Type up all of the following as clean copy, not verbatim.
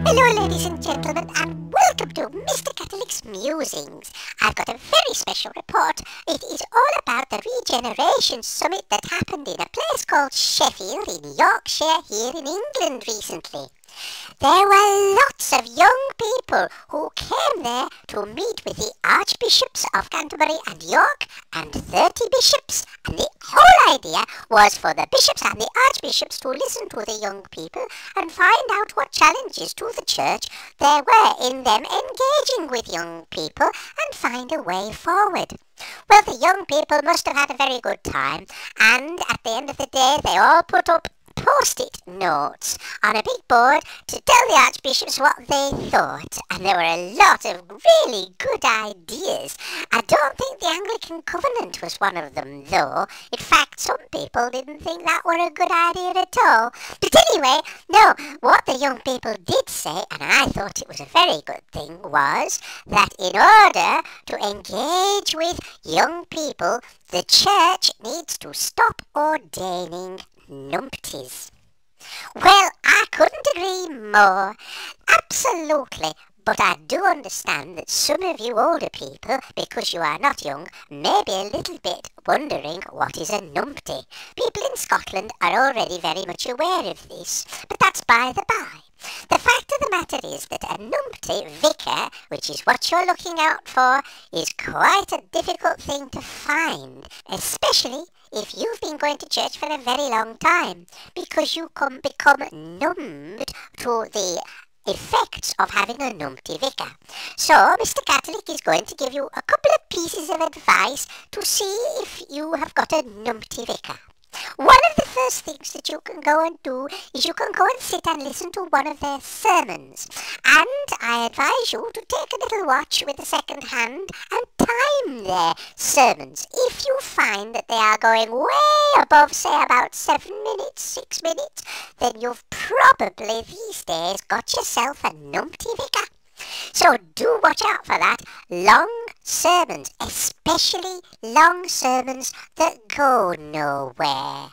Hello ladies and gentlemen, and welcome to Mr. Catholic's Musings. I've got a very special report. It is all about the Regeneration Summit that happened in a place called Sheffield in Yorkshire here in England recently. There were lots of young people who came there to meet with the Archbishops of Canterbury and York and 30 bishops, and the whole idea was for the bishops and the archbishops to listen to the young people and find out what challenges to the church there were in them engaging with young people and find a way forward. Well, the young people must have had a very good time, and at the end of the day they all put up post-it notes on a big board to tell the archbishops what they thought, and there were a lot of really good ideas. I don't think the Anglican Covenant was one of them though. In fact, some people didn't think that were a good idea at all. But anyway, no, what the young people did say, and I thought it was a very good thing, was that in order to engage with young people, the church needs to stop ordaining numpties. Well, I couldn't agree more. Absolutely. But I do understand that some of you older people, because you are not young, may be a little bit wondering what is a numpty. People in Scotland are already very much aware of this, but that's by the by. The fact of the matter is that a numpty vicar, which is what you're looking out for, is quite a difficult thing to find, especially if you've been going to church for a very long time, because you can become numbed to the effects of having a numpty vicar. So Mr. Catholic is going to give you a couple of pieces of advice to see if you have got a numpty vicar. One of the first things that you can go and do is you can go and sit and listen to one of their sermons. And I advise you to take a little watch with a second hand and time their sermons. If you find that they are going way above, say, about 7 minutes, 6 minutes, then you've probably these days got yourself a numpty vicar. So do watch out for that. Long sermons, especially long sermons that go nowhere.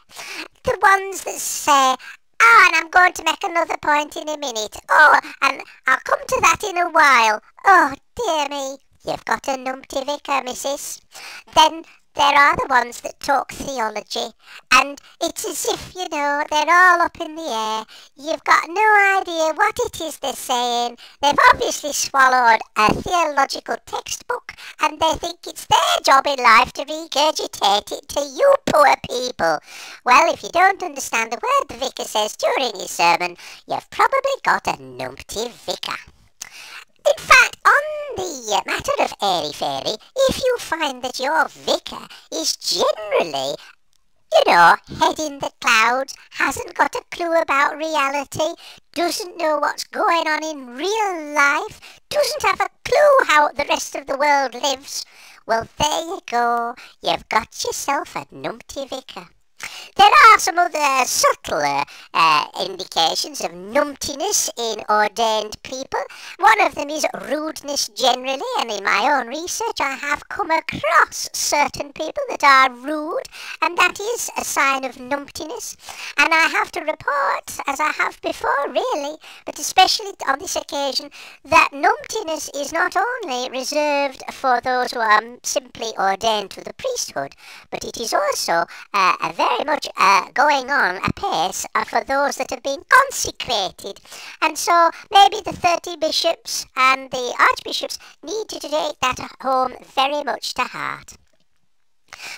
The ones that say, "Oh, and I'm going to make another point in a minute. Oh, and I'll come to that in a while. Oh, dear me, you've got a numpty vicar, missus." Then there are the ones that talk theology, and it's as if, you know, they're all up in the air. You've got no idea what it is they're saying. They've obviously swallowed a theological textbook, and they think it's their job in life to regurgitate it to you poor people. Well, if you don't understand the word the vicar says during his sermon, you've probably got a numpty vicar. In fact, on the matter of airy-fairy, if you find that your vicar is generally, you know, head in the clouds, hasn't got a clue about reality, doesn't know what's going on in real life, doesn't have a clue how the rest of the world lives, well, there you go, you've got yourself a numpty vicar. There are some other subtler indications of numptiness in ordained people. One of them is rudeness generally, and in my own research I have come across certain people that are rude, and that is a sign of numptiness. And I have to report, as I have before really, but especially on this occasion, that numptiness is not only reserved for those who are simply ordained to the priesthood, but it is also a very much going on apace for those that have been consecrated. And so maybe the 30 bishops and the archbishops need to take that home very much to heart.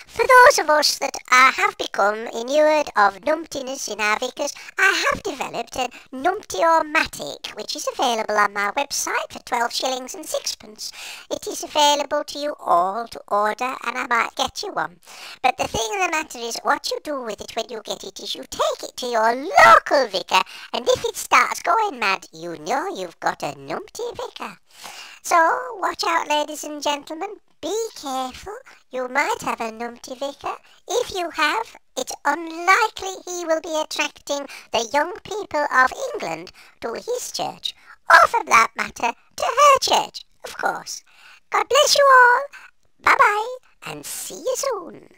For those of us that have become inured of numptiness in our vicars, I have developed a Numpty-O-matic, which is available on my website for 12 shillings and sixpence. It is available to you all to order, and I might get you one. But the thing of the matter is, what you do with it when you get it is you take it to your local vicar, and if it starts going mad, you know you've got a numpty vicar. So watch out, ladies and gentlemen. Be careful, you might have a numpty vicar. If you have, it's unlikely he will be attracting the young people of England to his church, or for that matter, to her church, of course. God bless you all. Bye-bye, and see you soon.